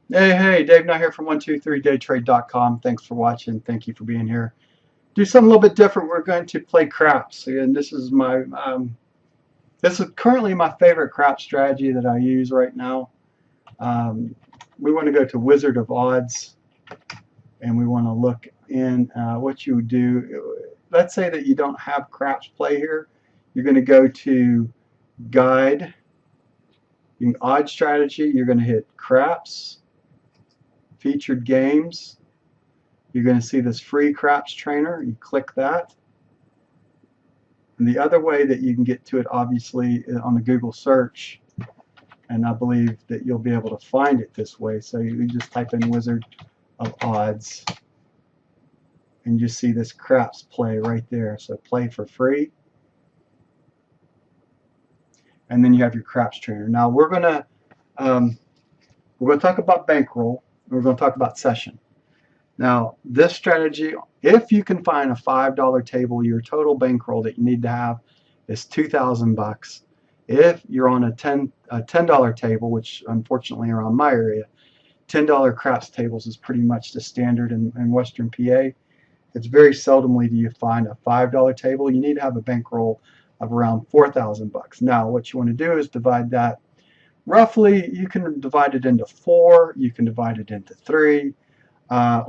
Hey, Dave Knight here from 123daytrade.com. Thanks for watching. Thank you for being here. Do something a little bit different. We're going to play craps. Again, this is currently my favorite crap strategy that I use right now. Um, we want to go to Wizard of Odds, and we want to look in what you would do. Let's say that you don't have craps play here. You're going to go to Guide, Odd Strategy. You're going to hit Craps, Featured Games. You're going to see this free craps trainer. You click that. And the other way that you can get to it, obviously, on the Google search, and I believe that you'll be able to find it this way. So you just type in Wizard of Odds, and you see this craps play right there. So play for free. And then you have your craps trainer. Now we're going to talk about bankroll. And we're going to talk about session. Now, this strategy, if you can find a $5 table, your total bankroll that you need to have is $2,000. If you're on a $10 table, which unfortunately around my area, $10 craps tables is pretty much the standard in Western PA. It's very seldomly do you find a $5 table. You need to have a bankroll of around $4,000. Now, what you want to do is divide that roughly. You can divide it into 4. You can divide it into 3. I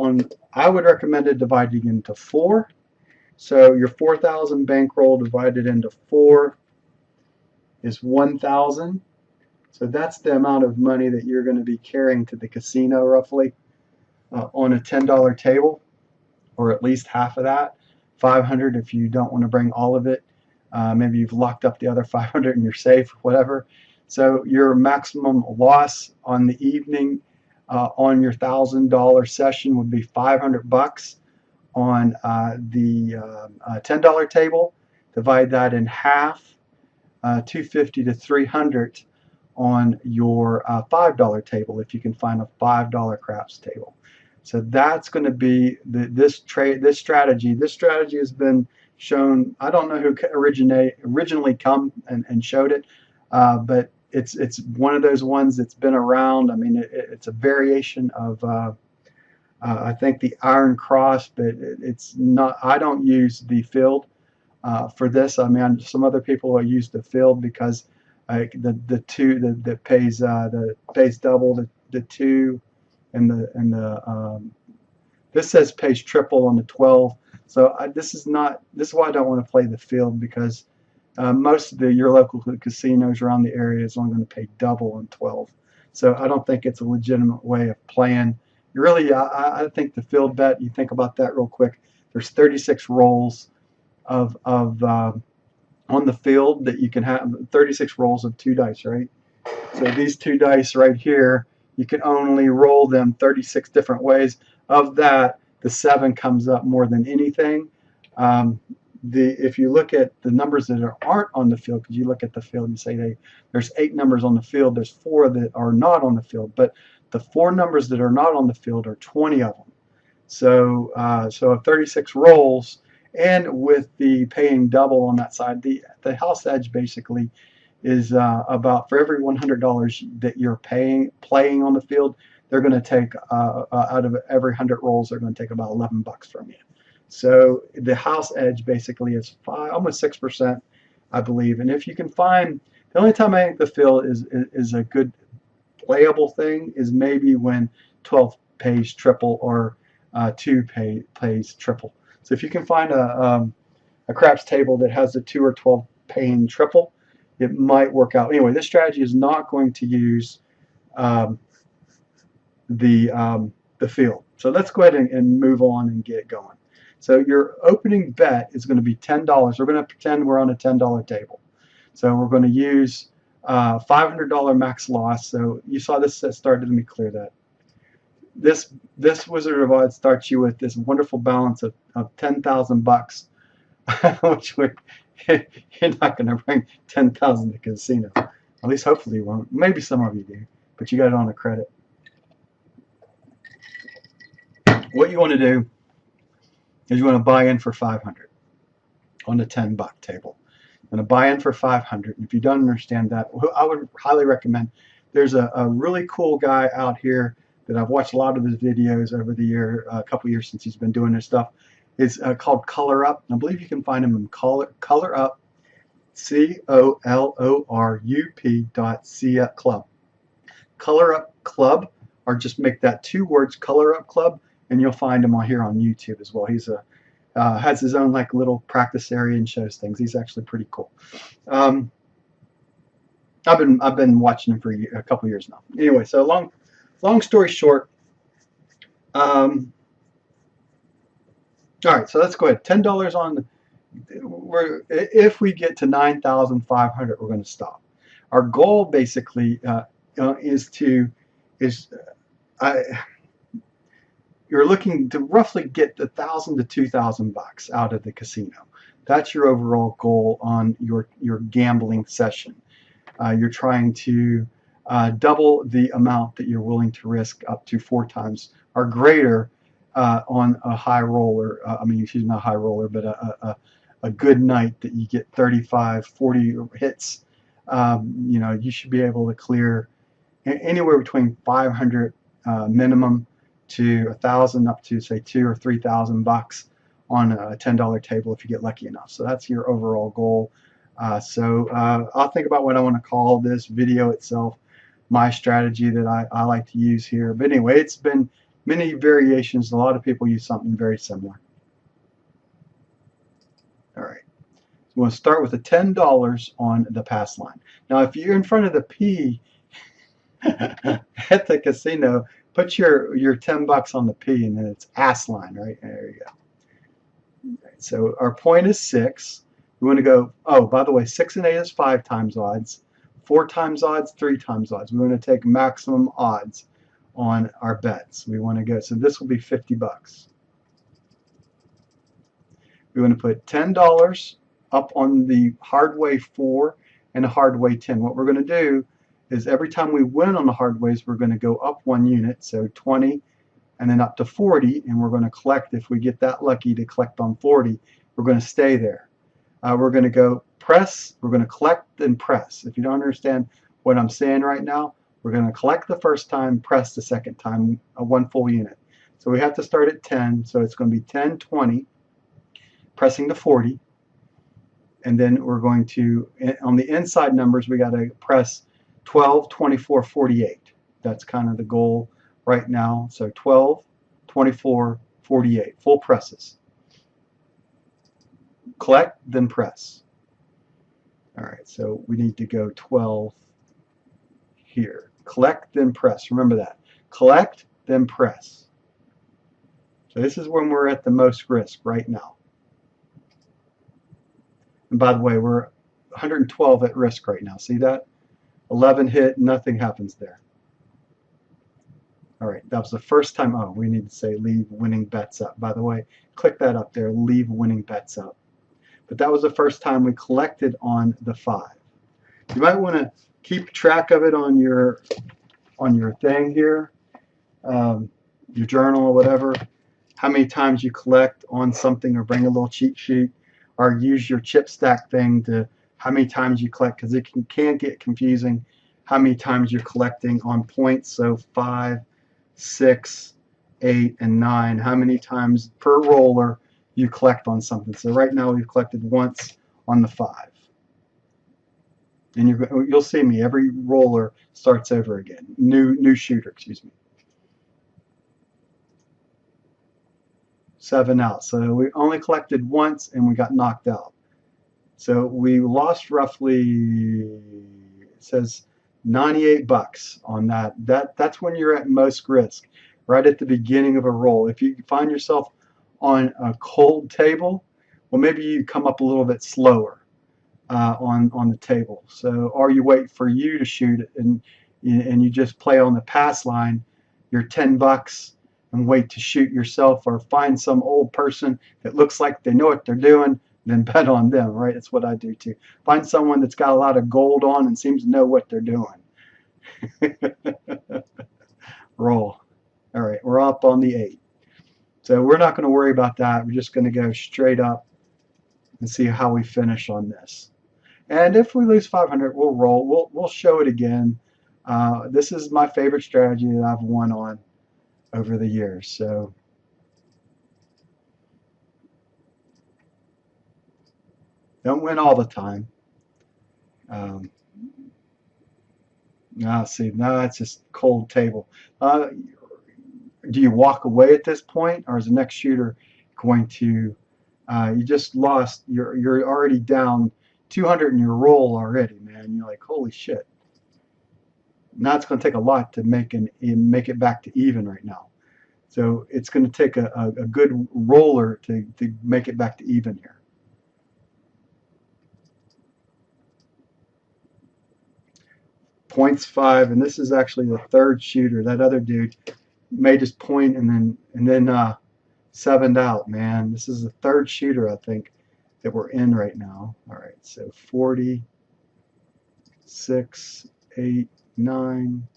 would recommend it dividing into 4. So your 4,000 bankroll divided into 4 is 1,000. So that's the amount of money that you're going to be carrying to the casino roughly on a $10 table, or at least half of that. 500 if you don't want to bring all of it. Maybe you've locked up the other 500 in your safe, whatever. So your maximum loss on the evening on your $1,000 session would be $500 on the $10 table. Divide that in half, 250 to 300 on your $5 table if you can find a $5 craps table. So that's going to be this strategy. This strategy has been shown. I don't know who originally come and showed it, but it's one of those ones that's been around. I mean, it's a variation of I think the Iron Cross, but it's not. I don't use the field for this. I mean, some other people use the field because the two that pays double, the 2 and the this says pays triple on the 12. So this is why I don't want to play the field, because most of your local casinos around the area is only going to pay double on 12. So I don't think it's a legitimate way of playing. Really, I think the field bet, you think about that real quick. There's 36 rolls of on the field that you can have, 36 rolls of 2 dice, right? So these 2 dice right here, you can only roll them 36 different ways. Of that, the 7 comes up more than anything. If you look at the numbers that aren't on the field, because you look at the field and say there's 8 numbers on the field, there's 4 that are not on the field, but the 4 numbers that are not on the field are 20 of them. So so 36 rolls, and with the paying double on that side, the house edge basically is about, for every $100 that you're playing on the field, they're going to take out of every 100 rolls, they're going to take about $11 from you. So the house edge basically is almost 6%, I believe. And if you can find, the only time I think the field is a good playable thing is maybe when 12 pays triple, or 2 pays triple. So if you can find a craps table that has a 2 or 12 paying triple, it might work out. Anyway, this strategy is not going to use um, the field. So let's go ahead and move on and get going. So your opening bet is going to be $10. We're going to pretend we're on a $10 table. So we're going to use $500 max loss. So you saw this started. Let me clear that. This Wizard of Odds starts you with this wonderful balance of $10,000, which you're not going to bring 10,000 to casino. At least hopefully you won't. Maybe some of you do, but you got it on a credit. What you want to do is you want to buy in for 500 on the $10 table. I'm going to buy in for 500. And if you don't understand that, I would highly recommend. There's a really cool guy out here that I've watched a lot of his videos over the year, a couple years since he's been doing this stuff. It's called Color Up. I believe you can find him in Color Up, COLORUP.C Club. Color Up Club, or just make that 2 words, Color Up Club, and you'll find him on here on YouTube as well. He's has his own like little practice area and shows things. He's actually pretty cool. I've been watching him for a couple years now. Anyway, so long story short. All right, so let's go ahead. $10 on. If we get to 9,500, we're going to stop. Our goal basically you're looking to roughly get 1,000 to 2,000 bucks out of the casino. That's your overall goal on your gambling session. You're trying to double the amount that you're willing to risk up to 4 times or greater on a high roller. I mean, excuse me, not a high roller, but a good night that you get 35, 40 hits. You know, you should be able to clear anywhere between 500 minimum to 1,000 up to say 2,000 or 3,000 bucks on a $10 table if you get lucky enough. So that's your overall goal. I'll think about what I want to call this video itself, my strategy that I like to use here. But anyway, it's been many variations. A lot of people use something very similar. All right. So we'll start with the $10 on the pass line. Now, if you're in front of the P at the casino, put your 10 bucks on the P, and then it's ass line, right? There you go. Right, so our point is 6. We want to go, oh, by the way, 6 and 8 is 5 times odds, 4 times odds, 3 times odds. We want to take maximum odds on our bets. We want to go, so this will be 50 bucks. We want to put $10 up on the hard way 4 and a hard way 10. What we're going to do is every time we win on the hard ways, we're going to go up 1 unit, so 20, and then up to 40, and we're going to collect. If we get that lucky to collect on 40, we're going to stay there. We're going to go press, we're going to collect and press. If you don't understand what I'm saying right now, we're going to collect the first time, press the second time, 1 full unit. So we have to start at 10, so it's going to be 10, 20, pressing to 40, and then we're going to, on the inside numbers, we got to press 12, 24, 48. That's kind of the goal right now. So 12, 24, 48. Full presses. Collect, then press. All right, so we need to go 12 here. Collect, then press. Remember that. Collect, then press. So this is when we're at the most risk right now. And by the way, we're 112 at risk right now. See that? 11 hit, nothing happens there. All right, that was the first time. Oh, we need to say leave winning bets up. By the way, click that up there, leave winning bets up. But that was the first time we collected on the 5. You might want to keep track of it on your thing here, your journal or whatever, how many times you collect on something, or bring a little cheat sheet, or use your chip stack thing to how many times you collect, because it can get confusing how many times you're collecting on points. So 5, 6, 8, and 9, how many times per roller you collect on something. So right now we've collected once on the 5. And you'll see me, every roller starts over again. New shooter, excuse me. 7 out. So we only collected once and we got knocked out. So we lost roughly, it says 98 bucks on that. That's when you're at most risk, right at the beginning of a roll. If you find yourself on a cold table, well, maybe you come up a little bit slower on the table. So, or you wait for you to shoot it, and you just play on the pass line your 10 bucks and wait to shoot yourself, or find some old person that looks like they know what they're doing, then bet on them, right? That's what I do too. Find someone that's got a lot of gold on and seems to know what they're doing. Roll. All right, we're up on the 8. So we're not going to worry about that. We're just going to go straight up and see how we finish on this. And if we lose 500, we'll roll. We'll show it again. This is my favorite strategy that I've won on. over the years. So don't win all the time. Um, see, now it's just cold table. Do you walk away at this point, or is the next shooter going to? You just lost. You're already down 200 in your roll already, man. You're like, holy shit. Now it's going to take a lot to make it back to even right now. So it's going to take a good roller to make it back to even here. Points 5, and this is actually the third shooter. That other dude made his point and then sevened out, man. This is the third shooter, I think, that we're in right now. All right, so 40, 6, 8, 9.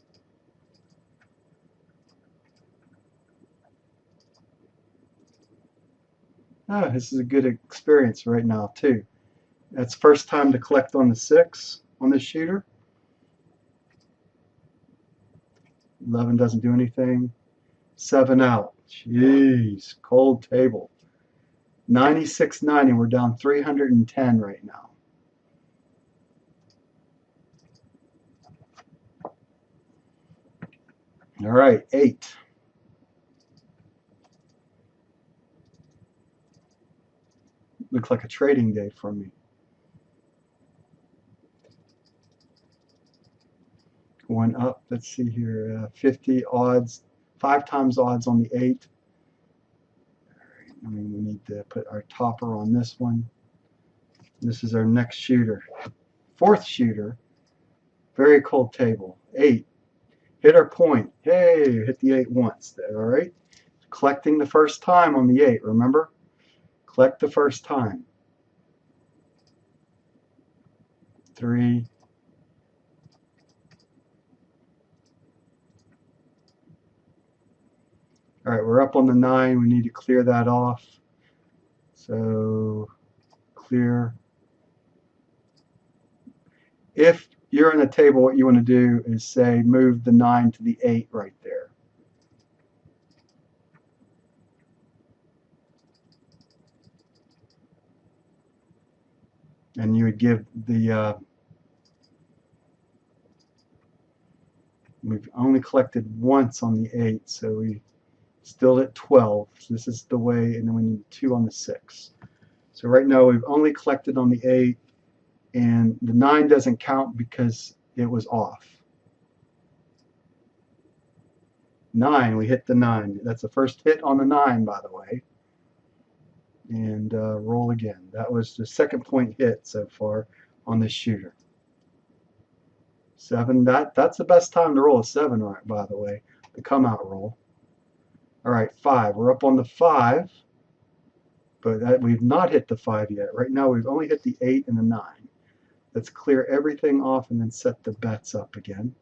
This is a good experience right now, too. That's first time to collect on the 6 on this shooter. 11 doesn't do anything. 7 out. Jeez, cold table. 96.90. We're down 310 right now. All right, 8. Looks like a trading day for me. Going up, let's see here, 50 odds, 5 times odds on the 8. All right, I mean, we need to put our topper on this one. This is our next shooter. Fourth shooter, very cold table, 8. Hit our point. Hey, hit the 8 once there, all right? Collecting the first time on the 8, remember? Collect the first time. 3. All right, we're up on the 9. We need to clear that off. So clear. If you're in a table, what you want to do is say move the 9 to the 8 right there. And you would give the, we've only collected once on the 8, so we still at 12. So this is the way, and then we need 2 on the 6. So right now we've only collected on the 8, and the 9 doesn't count because it was off. 9, we hit the 9. That's the first hit on the 9, by the way. And roll again. That was the second point hit so far on this shooter. 7, that's the best time to roll a 7, right, by the way, the come out roll. All right, 5. We're up on the 5, but we've not hit the 5 yet. Right now we've only hit the 8 and the 9. Let's clear everything off and then set the bets up again.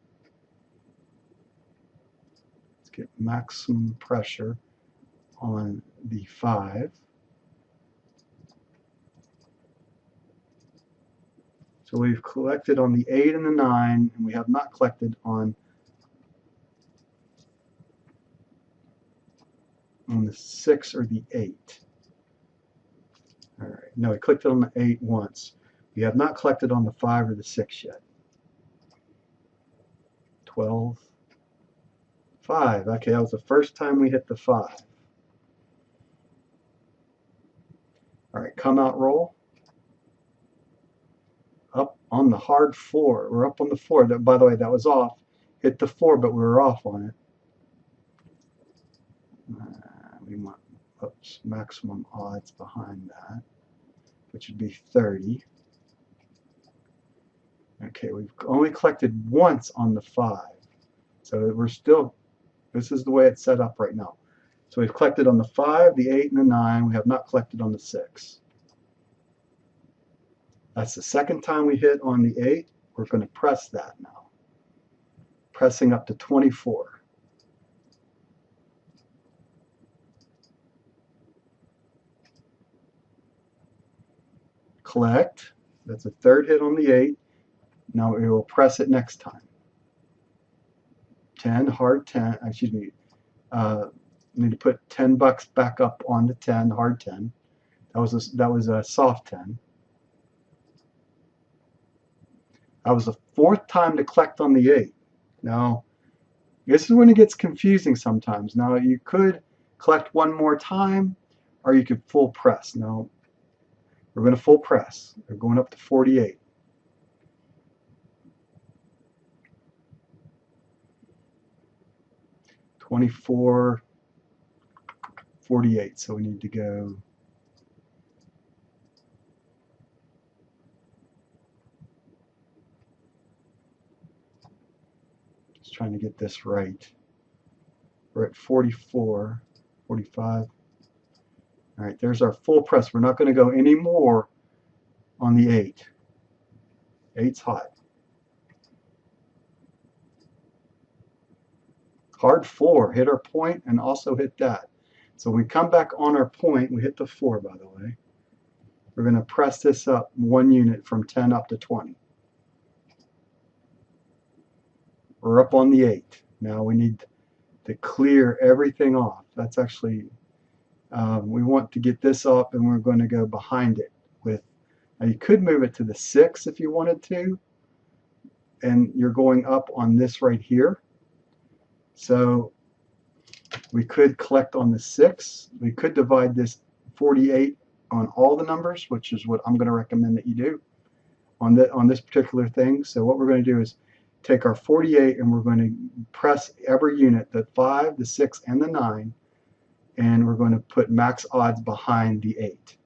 Let's get maximum pressure on the 5. So we've collected on the 8 and the 9, and we have not collected on the 6 or the 8. All right, no, we clicked on the 8 once. We have not collected on the 5 or the 6 yet. 12, 5. Okay, that was the first time we hit the 5. All right, come out roll. Up on the hard 4. We're up on the 4. That, by the way, that was off. Hit the 4, but we were off on it. We want maximum odds behind that, which would be 30. Okay, we've only collected once on the 5. So we're still, this is the way it's set up right now. So we've collected on the 5, the 8, and the 9. We have not collected on the 6. That's the second time we hit on the 8. We're going to press that now. Pressing up to 24. Collect. That's a third hit on the 8. Now we will press it next time. 10, hard 10, excuse me, Need to put $10 back up on the 10, hard 10. That was a soft 10. That was the fourth time to collect on the 8. Now, this is when it gets confusing sometimes. Now, you could collect one more time, or you could full press. Now, we're going to full press. We're going up to 48. $24, $48. So we need to go. Just trying to get this right. We're at 44, 45. All right, there's our full press. We're not going to go any more on the 8. 8's hot. Hard 4, hit our point and also hit that. So when we come back on our point, we hit the 4, by the way. We're going to press this up 1 unit from 10 up to 20. We're up on the 8. Now we need to clear everything off. That's actually, we want to get this up, and we're going to go behind it with, now you could move it to the 6 if you wanted to, and you're going up on this right here. So we could collect on the 6. We could divide this 48 on all the numbers, which is what I'm going to recommend that you do on this particular thing. So what we're going to do is take our 48 and we're going to press every unit, the 5, the 6, and the 9, and we're going to put max odds behind the 8.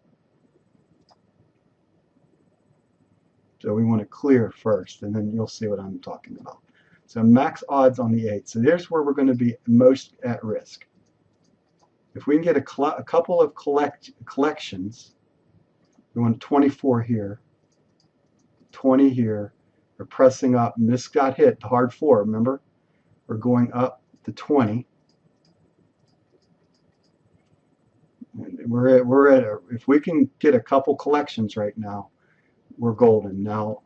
So we want to clear first, and then you'll see what I'm talking about. So max odds on the 8. So there's where we're going to be most at risk. If we can get a couple of collections, we want 24 here, 20 here. We're pressing up, and this got hit, the hard 4, remember? We're going up to 20. We're at if we can get a couple collections right now, we're golden. Now,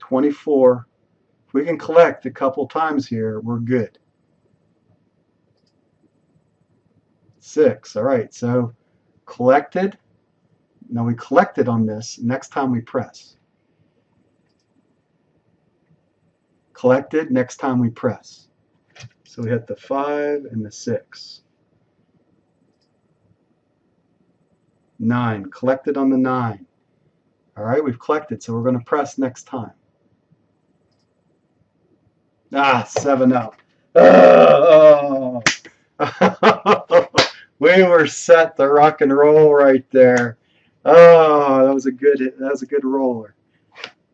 $24. If we can collect a couple times here, we're good. 6. All right, so collected. Now we collected on this. Next time we press. Collected. Next time we press. So we hit the 5 and the 6. 9. Collected on the 9. All right, we've collected, so we're going to press next time. 7 up. Oh. We were set to rock and roll right there. Oh, that was a good roller.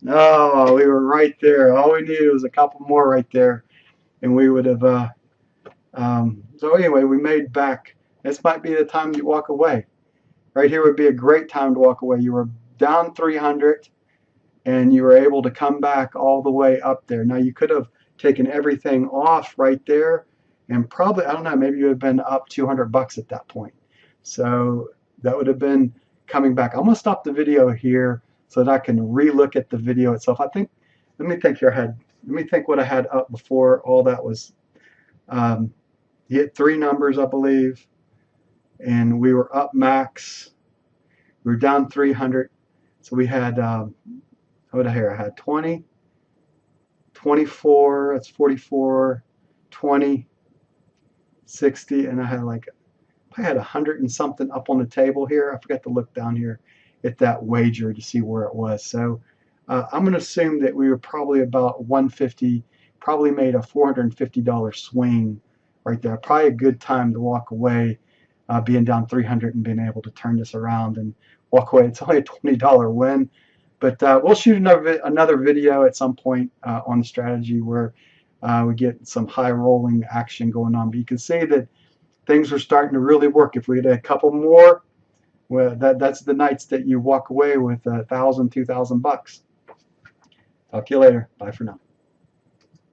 Oh, we were right there. All we needed was a couple more right there, and we would have. So anyway, we made back. This might be the time you walk away. Right here would be a great time to walk away. You were down 300, and you were able to come back all the way up there. Now you could have taken everything off right there, and probably, I don't know, maybe you would have been up $200 at that point. So that would have been coming back. I'm going to stop the video here so that I can re-look at the video itself. Let me think what I had up before all that was. You hit 3 numbers, I believe, and we were up max. We were down 300. So we had, what I had 20, 24, that's 44, 20, 60, and I had I had 100 and something up on the table here. I forgot to look down here at that wager to see where it was. So I'm going to assume that we were probably about 150, probably made a $450 swing right there. Probably a good time to walk away, being down 300 and being able to turn this around and walk away. It's only a $20 win. But we'll shoot another video at some point on the strategy where we get some high rolling action going on. But you can see that things are starting to really work. If we had a couple more, well, that's the nights that you walk away with $1,000, $2,000. Talk to you later. Bye for now.